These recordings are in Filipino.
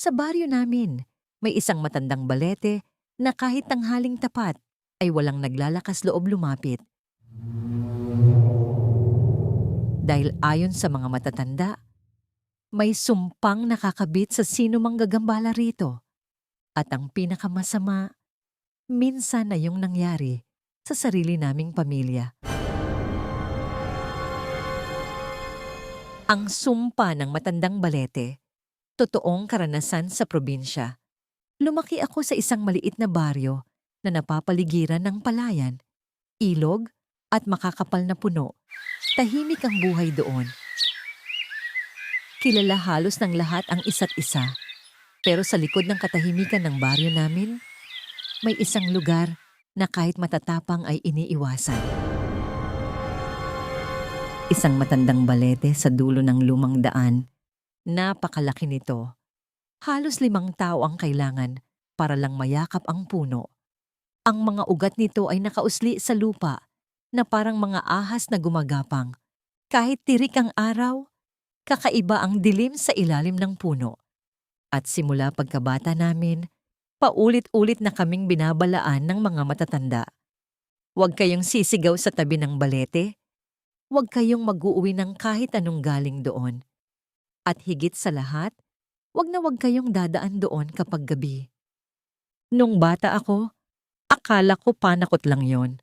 Sa baryo namin, may isang matandang balete na kahit tanghaling tapat ay walang naglalakas loob lumapit. Dahil ayon sa mga matatanda, may sumpang nakakabit sa sino mang gagambala rito. At ang pinakamasama, minsan na yung nangyari sa sarili naming pamilya. Ang sumpa ng matandang balete, totoong karanasan sa probinsya. Lumaki ako sa isang maliit na baryo na napapaligiran ng palayan, ilog at makakapal na puno. Tahimik ang buhay doon. Kilala halos ng lahat ang isa't isa. Pero sa likod ng katahimikan ng baryo namin, may isang lugar na kahit matatapang ay iniiwasan. Isang matandang balete sa dulo ng lumang daan. Napakalaki nito. Halos 5 tao ang kailangan para lang mayakap ang puno. Ang mga ugat nito ay nakausli sa lupa na parang mga ahas na gumagapang. Kahit tirik ang araw, kakaiba ang dilim sa ilalim ng puno. At simula pagkabata namin, paulit-ulit na kaming binabalaan ng mga matatanda. Huwag kayong sisigaw sa tabi ng balete. Huwag kayong mag-uuwi ng kahit anong galing doon. At higit sa lahat, huwag kayong dadaan doon kapag gabi. Nung bata ako, akala ko panakot lang yon.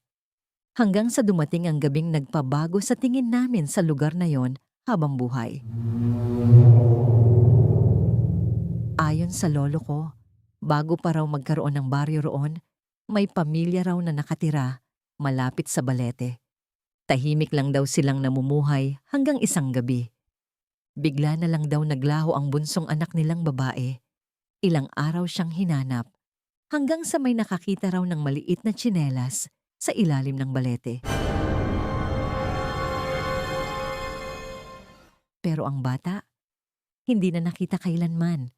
Hanggang sa dumating ang gabing nagpabago sa tingin namin sa lugar na yon habang buhay. Ayon sa lolo ko, bago pa raw magkaroon ng baryo roon, may pamilya raw na nakatira malapit sa balete. Tahimik lang daw silang namumuhay hanggang isang gabi. Bigla na lang daw naglaho ang bunsong anak nilang babae. Ilang araw siyang hinanap hanggang sa may nakakita raw ng maliit na tsinelas sa ilalim ng balete. Pero ang bata, hindi na nakita kailanman.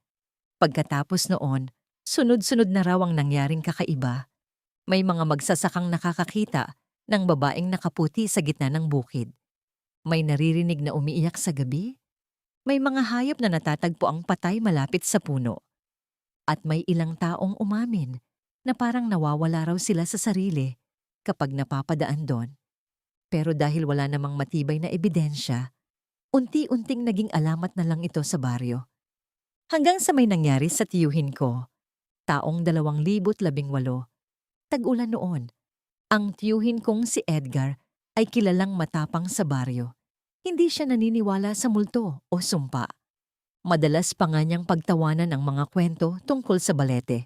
Pagkatapos noon, sunod-sunod na raw ang nangyaring kakaiba. May mga magsasakang nakakakita ng babaeng nakaputi sa gitna ng bukid. May naririnig na umiiyak sa gabi. May mga hayop na natatagpo ang patay malapit sa puno. At may ilang taong umamin na parang nawawala raw sila sa sarili kapag napapadaan doon. Pero dahil wala namang matibay na ebidensya, unti-unting naging alamat na lang ito sa baryo. Hanggang sa may nangyari sa tiyuhin ko, taong 2018, tag-ulan noon. Ang tiyuhin kong si Edgar ay kilalang matapang sa baryo. Hindi siya naniniwala sa multo o sumpa. Madalas pa nga niyang pagtawanan ang mga kwento tungkol sa balete.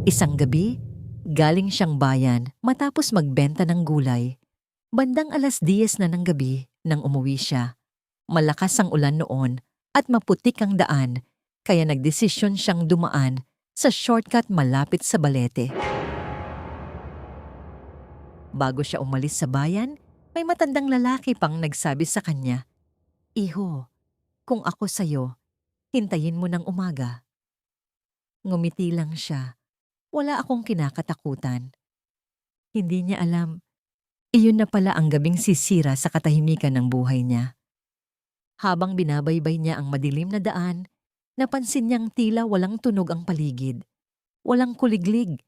Isang gabi, galing siyang bayan matapos magbenta ng gulay. Bandang 10:00 na ng gabi nang umuwi siya. Malakas ang ulan noon at maputik ang daan, kaya nagdesisyon siyang dumaan sa shortcut malapit sa balete. Bago siya umalis sa bayan, may matandang lalaki pang nagsabi sa kanya, "Iho, kung ako sa'yo, hintayin mo ng umaga." Ngumiti lang siya. Wala akong kinakatakutan. Hindi niya alam, iyon na pala ang gabing sisira sa katahimikan ng buhay niya. Habang binabaybay niya ang madilim na daan, napansin niyang tila walang tunog ang paligid. Walang kuliglig,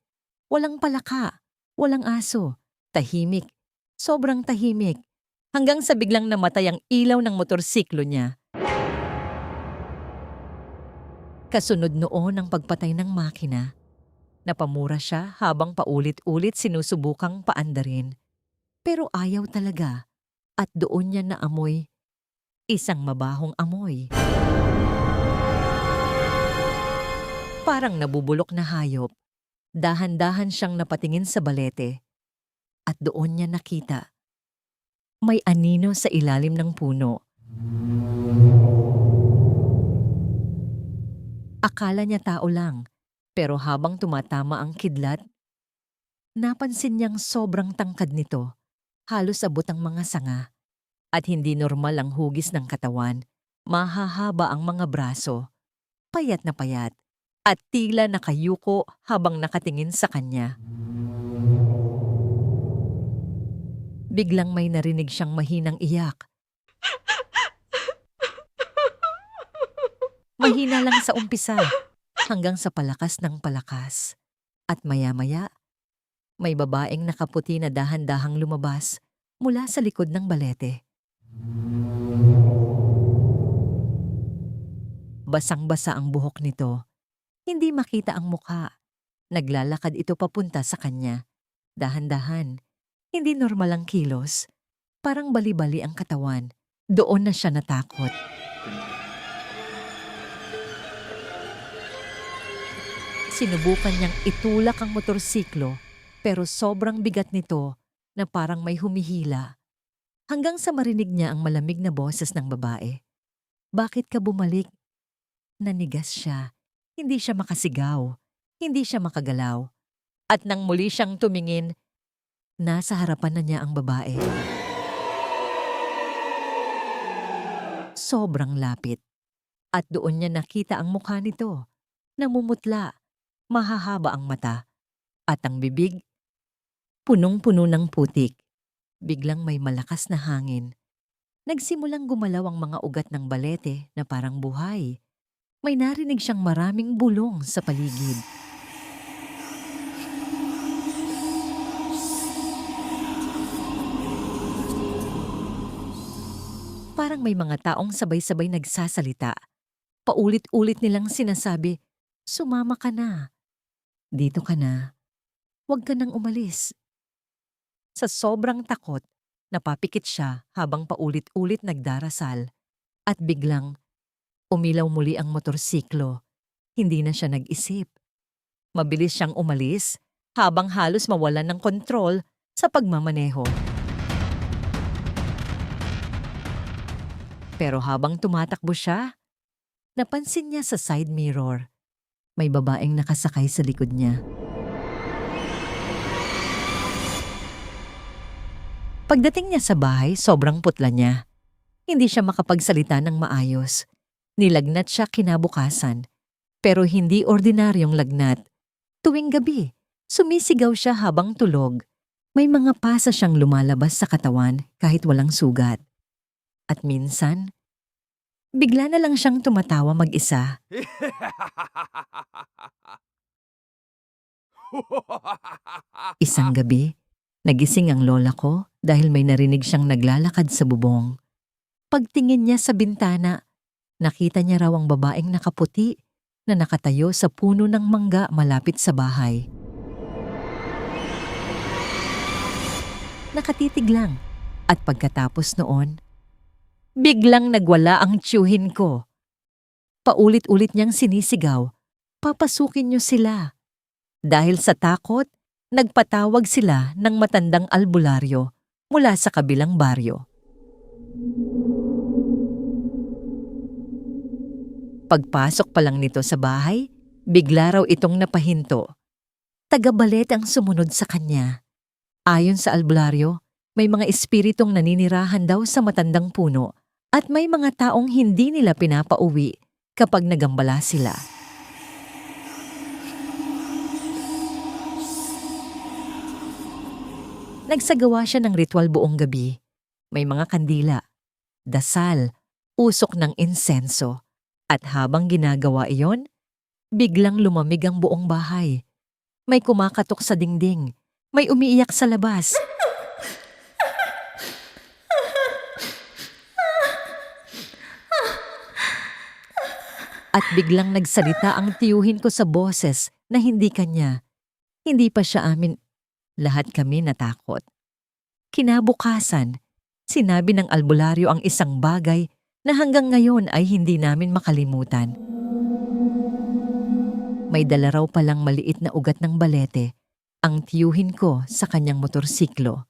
walang palaka, walang aso. Tahimik, sobrang tahimik, hanggang sa biglang namatay ang ilaw ng motorsiklo niya. Kasunod noon ang pagpatay ng makina. Napamura siya habang paulit-ulit sinusubukang paandarin. Pero ayaw talaga at doon niya naamoy isang mabahong amoy. Parang nabubulok na hayop. Dahan-dahan siyang napatingin sa balete. At doon niya nakita, may anino sa ilalim ng puno. Akala niya tao lang, pero habang tumatama ang kidlat, napansin niyang sobrang tangkad nito, halos abot ang mga sanga, at hindi normal ang hugis ng katawan. Mahahaba ang mga braso, payat na payat, at tila nakayuko habang nakatingin sa kanya. Biglang may narinig siyang mahinang iyak. Mahina lang sa umpisa, hanggang sa palakas ng palakas. At maya-maya, may babaeng nakaputi na dahan-dahang lumabas mula sa likod ng balete. Basang-basa ang buhok nito. Hindi makita ang mukha. Naglalakad ito papunta sa kanya. Dahan-dahan. Hindi normal ang kilos. Parang bali-bali ang katawan. Doon na siya natakot. Sinubukan niyang itulak ang motorsiklo pero sobrang bigat nito na parang may humihila. Hanggang sa marinig niya ang malamig na boses ng babae. Bakit ka bumalik? Nanigas siya. Hindi siya makasigaw. Hindi siya makagalaw. At nang muli siyang tumingin, nasa harapan na niya ang babae. Sobrang lapit. At doon niya nakita ang mukha nito. Namumutla. Mahahaba ang mata. At ang bibig, punong-puno ng putik. Biglang may malakas na hangin. Nagsimulang gumalaw ang mga ugat ng balete na parang buhay. May narinig siyang maraming bulong sa paligid. Parang may mga taong sabay-sabay nagsasalita. Paulit-ulit nilang sinasabi, "Sumama ka na. Dito ka na. Huwag ka nang umalis." Sa sobrang takot, napapikit siya habang paulit-ulit nagdarasal. At biglang, umilaw muli ang motorsiklo. Hindi na siya nag-isip. Mabilis siyang umalis habang halos mawalan ng kontrol sa pagmamaneho. Pero habang tumatakbo siya, napansin niya sa side mirror. May babaeng nakasakay sa likod niya. Pagdating niya sa bahay, sobrang putla niya. Hindi siya makapagsalita ng maayos. Nilagnat siya kinabukasan. Pero hindi ordinaryong lagnat. Tuwing gabi, sumisigaw siya habang tulog. May mga pasa siyang lumalabas sa katawan kahit walang sugat. At minsan, bigla na lang siyang tumatawa mag-isa. Isang gabi, nagising ang lola ko dahil may narinig siyang naglalakad sa bubong. Pagtingin niya sa bintana, nakita niya raw ang babaeng nakaputi na nakatayo sa puno ng mangga malapit sa bahay. Nakatitig lang at pagkatapos noon, biglang nagwala ang tiyuhin ko. Paulit-ulit niyang sinisigaw, "Papasukin niyo sila." Dahil sa takot, nagpatawag sila ng matandang albularyo mula sa kabilang baryo. Pagpasok pa lang nito sa bahay, bigla raw itong napahinto. Taga-balet ang sumunod sa kanya. Ayon sa albularyo, may mga espiritong naninirahan daw sa matandang puno at may mga taong hindi nila pinapauwi kapag nagambala sila. Nagsagawa siya ng ritual buong gabi. May mga kandila, dasal, usok ng insenso. At habang ginagawa iyon, biglang lumamig ang buong bahay. May kumakatok sa dingding. May umiiyak sa labas. At biglang nagsalita ang tiyuhin ko sa boses na hindi kanya. Hindi pa siya amin. Lahat kami natakot. Kinabukasan, sinabi ng albularyo ang isang bagay na hanggang ngayon ay hindi namin makalimutan. May dala raw palang maliit na ugat ng balete ang tiyuhin ko sa kanyang motorsiklo.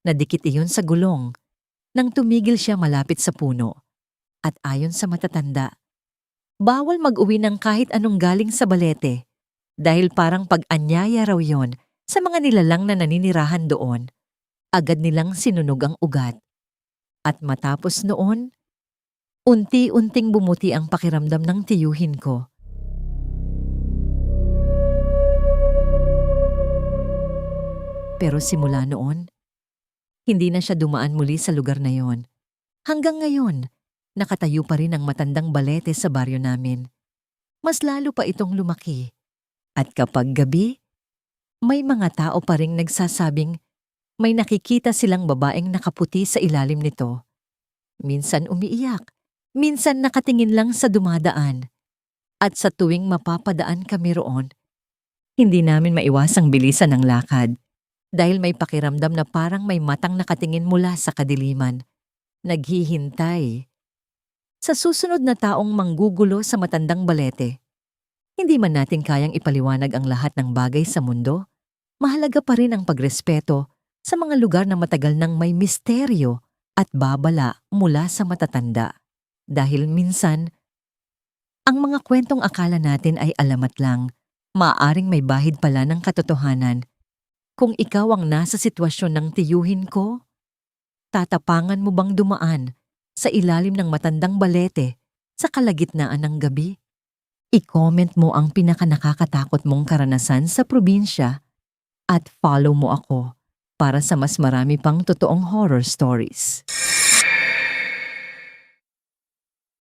Nadikit iyon sa gulong nang tumigil siya malapit sa puno. At ayon sa matatanda, bawal mag-uwi ng kahit anong galing sa balete dahil parang pag-anyaya raw yon sa mga nilalang na naninirahan doon. Agad nilang sinunog ang ugat. At matapos noon, unti-unting bumuti ang pakiramdam ng tiyuhin ko. Pero simula noon, hindi na siya dumaan muli sa lugar na yon. Hanggang ngayon, nakatayo pa rin ang matandang balete sa baryo namin. Mas lalo pa itong lumaki. At kapag gabi, may mga tao pa ring nagsasabing may nakikita silang babaeng nakaputi sa ilalim nito. Minsan umiiyak, minsan nakatingin lang sa dumadaan. At sa tuwing mapapadaan kami roon, hindi namin maiwasang bilisan ang lakad dahil may pakiramdam na parang may matang nakatingin mula sa kadiliman. Naghihintay. Sa susunod na taong manggugulo sa matandang balete, hindi man natin kayang ipaliwanag ang lahat ng bagay sa mundo, mahalaga pa rin ang pagrespeto sa mga lugar na matagal nang may misteryo at babala mula sa matatanda. Dahil minsan, ang mga kwentong akala natin ay alamat lang, maaaring may bahid pala ng katotohanan. Kung ikaw ang nasa sitwasyon ng tiyuhin ko, tatapangan mo bang dumaan sa ilalim ng matandang balete sa kalagitnaan ng gabi? I-comment mo ang pinakanakakatakot mong karanasan sa probinsya at follow mo ako para sa mas marami pang totoong horror stories.